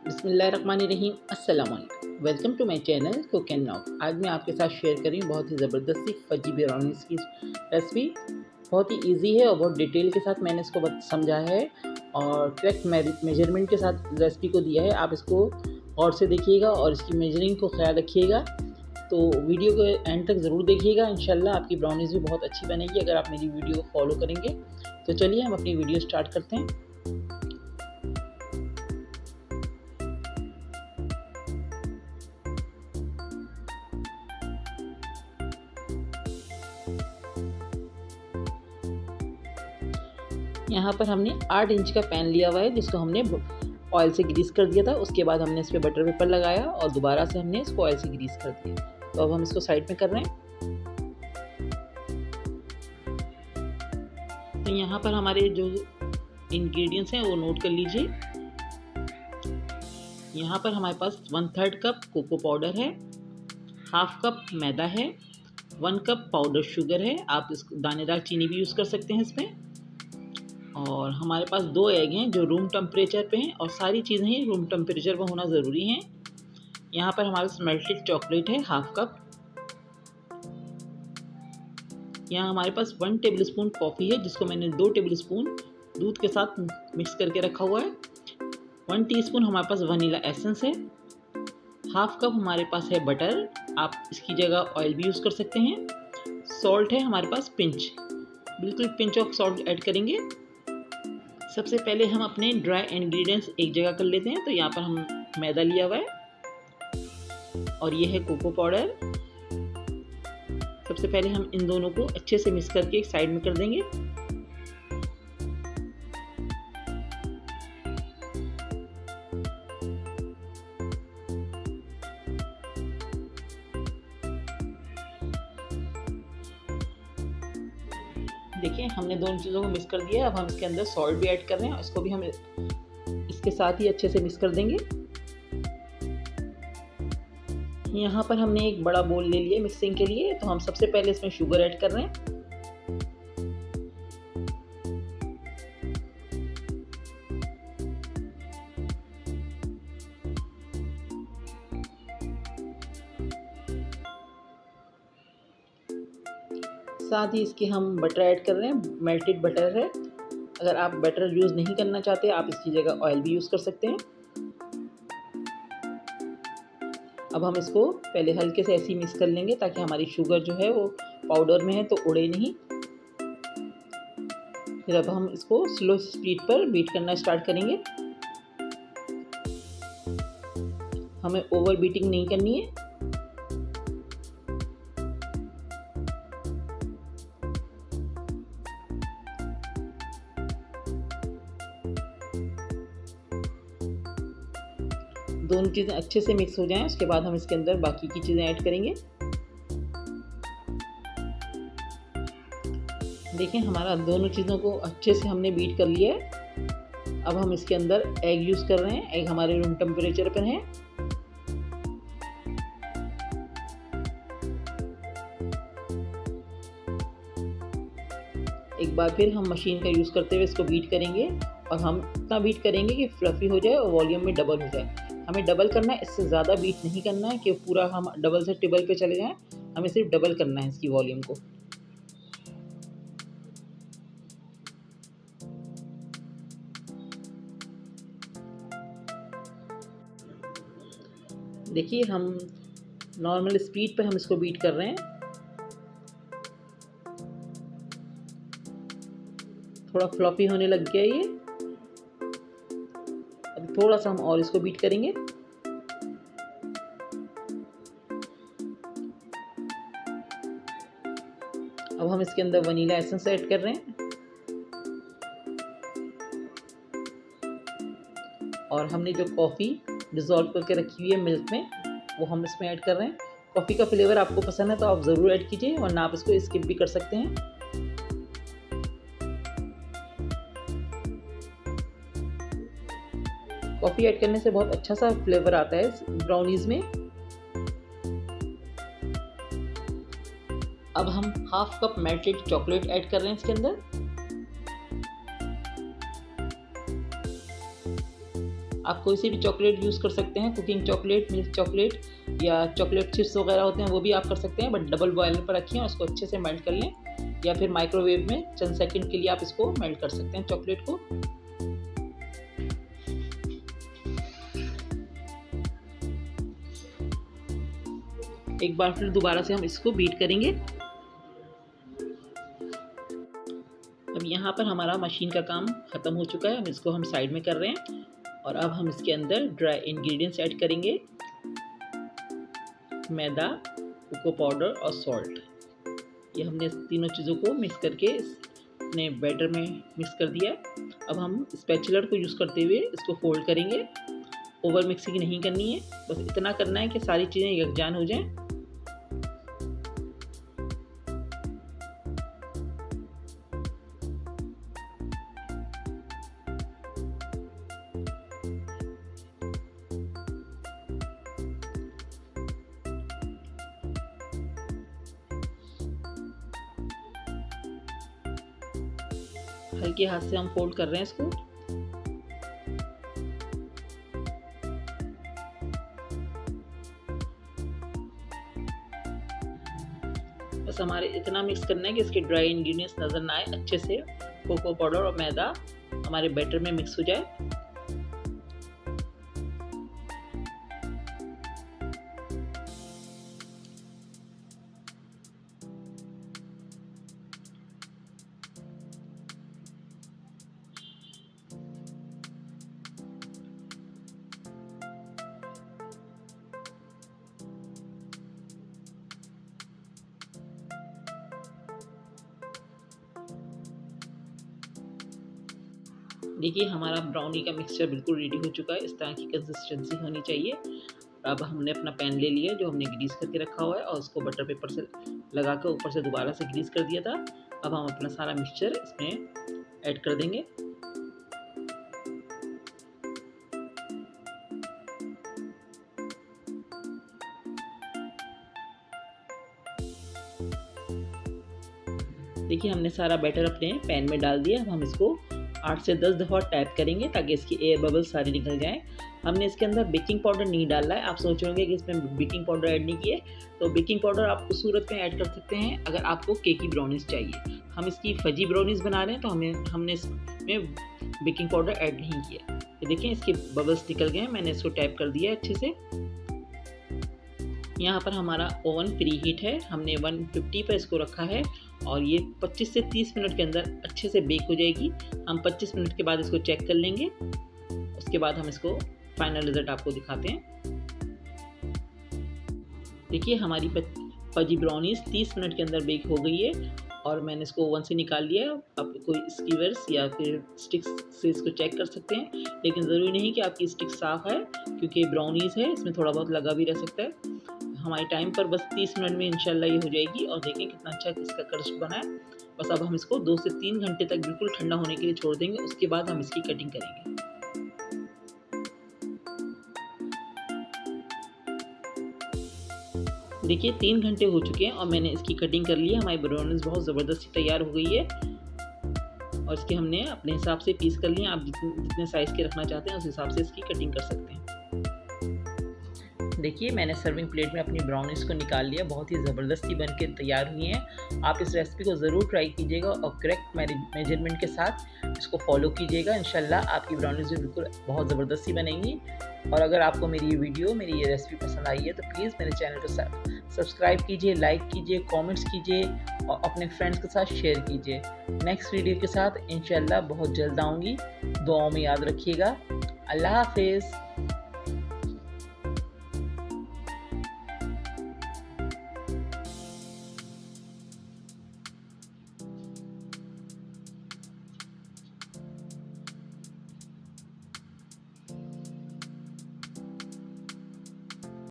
बिस्मिल्लाहिर्रहमानिर्रहीम अस्सलाम वालेकुम। Welcome to my channel cook and knock. आज मैं आपके साथ शेयर कर रही हूँ बहुत ही ज़बरदस्त सी फजी ब्राउनीज़ की रेसिपी। बहुत ही इजी है और बहुत डिटेल के साथ मैंने इसको समझा है और करेक्ट मेजरमेंट के साथ रेसिपी को दिया है। आप इसको गौर से देखिएगा और इसकी मेजरिंग को ख्याल रखिएगा। तो वीडियो को एंड तक ज़रूर देखिएगा। इंशाल्लाह आपकी ब्राउनीज़ भी बहुत अच्छी बनेगी अगर आप मेरी वीडियो को फॉलो करेंगे। तो चलिए हम अपनी वीडियो स्टार्ट करते हैं। यहाँ पर हमने 8 इंच का पैन लिया हुआ है जिसको हमने ऑयल से ग्रीस कर दिया था। उसके बाद हमने इस पर बटर पेपर लगाया और दोबारा से हमने इसको ऑयल से ग्रीस कर दिया। तो अब हम इसको साइड में कर रहे हैं। तो यहाँ पर हमारे जो इंग्रेडिएंट्स हैं वो नोट कर लीजिए। यहाँ पर हमारे पास 1/3 कप कोको पाउडर है, 1/2 कप मैदा है, 1 कप पाउडर शुगर है। आप इसको दानेदार चीनी भी यूज़ कर सकते हैं इसमें। और हमारे पास 2 एग हैं जो रूम टेम्परेचर पे हैं और सारी चीज़ें ही रूम टेम्परेचर पर होना ज़रूरी हैं। यहाँ पर हमारे पास मेल्टेड चॉकलेट है 1/2 कप। यहाँ हमारे पास 1 टेबलस्पून कॉफ़ी है जिसको मैंने 2 टेबलस्पून दूध के साथ मिक्स करके रखा हुआ है। 1 टीस्पून हमारे पास वनीला एसेंस है। 1/2 कप हमारे पास है बटर, आप इसकी जगह ऑयल भी यूज़ कर सकते हैं। सॉल्ट है हमारे पास पिंच, बिल्कुल पिंच ऑफ सॉल्ट ऐड करेंगे। सबसे पहले हम अपने ड्राई इंग्रेडिएंट्स एक जगह कर लेते हैं। तो यहाँ पर हम मैदा लिया हुआ है और ये है कोको पाउडर। सबसे पहले हम इन दोनों को अच्छे से मिक्स करके एक साइड में कर देंगे। देखिए हमने दोनों चीज़ों को मिक्स कर दिया। अब हम इसके अंदर सॉल्ट भी ऐड कर रहे हैं, इसको भी हम इसके साथ ही अच्छे से मिक्स कर देंगे। यहाँ पर हमने एक बड़ा बोल ले लिया मिक्सिंग के लिए। तो हम सबसे पहले इसमें शुगर ऐड कर रहे हैं। साथ ही इसके हम बटर ऐड कर रहे हैं, मेल्टेड बटर है। अगर आप बटर यूज़ नहीं करना चाहते आप इसकी जगह ऑयल भी यूज़ कर सकते हैं। अब हम इसको पहले हल्के से ऐसे ही मिक्स कर लेंगे ताकि हमारी शुगर जो है वो पाउडर में है तो उड़े नहीं। फिर अब हम इसको स्लो स्पीड पर बीट करना स्टार्ट करेंगे। हमें ओवर बीटिंग नहीं करनी है। दोनों चीज़ें अच्छे से मिक्स हो जाएं उसके बाद हम इसके अंदर बाकी की चीज़ें ऐड करेंगे। देखें हमारा दोनों चीज़ों को अच्छे से हमने बीट कर लिया है। अब हम इसके अंदर एग यूज़ कर रहे हैं। एग हमारे रूम टेम्परेचर पर है। एक बार फिर हम मशीन का यूज़ करते हुए इसको बीट करेंगे और हम इतना बीट करेंगे कि फ्लफ़ी हो जाए और वॉल्यूम में डबल हो जाए। हमें डबल करना है, इससे ज़्यादा बीट नहीं करना है कि पूरा हम डबल से ट्रिपल पे चले जाएं। हमें सिर्फ डबल करना है इसकी वॉल्यूम को। देखिए हम नॉर्मल स्पीड पे हम इसको बीट कर रहे हैं। थोड़ा फ्लॉपी होने लग गया ये। अब थोड़ा सा हम और इसको बीट करेंगे। अब हम इसके अंदर वनीला एसेंस ऐड कर रहे हैं और हमने जो कॉफ़ी डिज़ोल्व करके रखी हुई है मिल्क में वो हम इसमें ऐड कर रहे हैं। कॉफ़ी का फ्लेवर आपको पसंद है तो आप ज़रूर ऐड कीजिए वरना आप इसको स्किप भी कर सकते हैं। कॉफ़ी ऐड करने से बहुत अच्छा सा फ्लेवर आता है इस ब्राउनीज़ में। अब हम 1/2 कप मेल्टेड चॉकलेट ऐड कर रहे हैं इसके अंदर। आप कोई सी भी चॉकलेट यूज़ कर सकते हैं, कुकिंग चॉकलेट, मिल्क चॉकलेट या चॉकलेट चिप्स वगैरह होते हैं वो भी आप कर सकते हैं, बट डबल बॉयलर पर रखिए और इसको अच्छे से मेल्ट कर लें, या फिर माइक्रोवेव में चंद सेकंड के लिए आप इसको मेल्ट कर सकते हैं चॉकलेट को। एक बार फिर दोबारा से हम इसको बीट करेंगे। अब यहाँ पर हमारा मशीन का काम ख़त्म हो चुका है, हम साइड में कर रहे हैं और अब हम इसके अंदर ड्राई इंग्रेडिएंट्स ऐड करेंगे, मैदा, कोको पाउडर और सॉल्ट। ये हमने तीनों चीज़ों को मिक्स करके अपने बैटर में मिक्स कर दिया है। अब हम स्पैचुलर को यूज़ करते हुए इसको फोल्ड करेंगे। ओवर मिक्सिंग नहीं करनी है, बस इतना करना है कि सारी चीज़ें यकजान हो जाएं। हल्के हाथ से हम फोल्ड कर रहे हैं इसको। बस हमारे इतना मिक्स करना है कि इसके ड्राई इंग्रेडिएंट्स नज़र ना आए, अच्छे से कोको पाउडर और मैदा हमारे बैटर में मिक्स हो जाए। देखिए हमारा ब्राउनी का मिक्सचर बिल्कुल रेडी हो चुका है, इस तरह की कंसिस्टेंसी होनी चाहिए। अब हमने अपना पैन ले लिया जो हमने ग्रीस करके रखा हुआ है और उसको बटर पेपर से लगा कर ऊपर से दोबारा से ग्रीस कर दिया था। अब हम अपना सारा मिक्सचर इसमें ऐड कर देंगे। देखिए हमने सारा बैटर अपने पैन में डाल दिया। अब हम इसको 8 से 10 दफ़ा टैप करेंगे ताकि इसकी एयर बबल सारी निकल जाएं। हमने इसके अंदर बेकिंग पाउडर नहीं डाला है। आप सोच रहे होंगे कि इसमें बेकिंग पाउडर ऐड नहीं किए, तो बेकिंग पाउडर आप उस सूरत में ऐड कर सकते हैं अगर आपको केकी ब्राउनीज़ चाहिए। हम इसकी फजी ब्राउनीज़ बना रहे हैं तो हमने इसमें बेकिंग पाउडर ऐड नहीं किया। तो देखिए इसके बबल्स निकल गए हैं, मैंने इसको टैप कर दिया अच्छे से। यहाँ पर हमारा ओवन प्री हीट है, हमने 150 पर इसको रखा है और ये 25 से 30 मिनट के अंदर अच्छे से बेक हो जाएगी। हम 25 मिनट के बाद इसको चेक कर लेंगे, उसके बाद हम इसको फाइनल रिज़ल्ट आपको दिखाते हैं। देखिए हमारी फजी ब्राउनीज़ 30 मिनट के अंदर बेक हो गई है और मैंने इसको ओवन से निकाल लिया है। आप कोई स्कीवर्स या फिर स्टिक्स से इसको चेक कर सकते हैं, लेकिन ज़रूरी नहीं कि आपकी स्टिक साफ़ है क्योंकि ब्राउनीज़ है, इसमें थोड़ा बहुत लगा भी रह सकता है। हमारे टाइम पर बस 30 मिनट में इंशाल्लाह ये हो जाएगी और देखें कितना अच्छा इसका क्रस्ट बना है। बस अब हम इसको 2 से 3 घंटे तक बिल्कुल ठंडा होने के लिए छोड़ देंगे, उसके बाद हम इसकी कटिंग करेंगे। देखिए 3 घंटे हो चुके हैं और मैंने इसकी कटिंग कर ली है। हमारी ब्राउनीज़ बहुत ज़बरदस्ती तैयार हो गई है और इसके हमने अपने हिसाब से पीस कर लिए। आप जितने साइज़ के रखना चाहते हैं उस हिसाब से इसकी कटिंग कर सकते हैं। देखिए मैंने सर्विंग प्लेट में अपनी ब्राउनीज़ को निकाल लिया, बहुत ही ज़बरदस्ती बन के तैयार हुई हैं। आप इस रेसिपी को ज़रूर ट्राई कीजिएगा और करेक्ट मेजरमेंट के साथ इसको फॉलो कीजिएगा। इंशाल्लाह आपकी ब्राउनीज़ भी बिल्कुल बहुत ज़बरदस्ती बनेंगी। और अगर आपको मेरी ये वीडियो, मेरी ये रेसिपी पसंद आई है तो प्लीज़ मेरे चैनल को सब्सक्राइब कीजिए, लाइक कीजिए, कमेंट्स कीजिए और अपने फ्रेंड्स के साथ शेयर कीजिए। नेक्स्ट वीडियो के साथ इंशाल्लाह बहुत जल्द आऊँगी। दुआओं में याद रखिएगा। अल्लाह हाफिज़।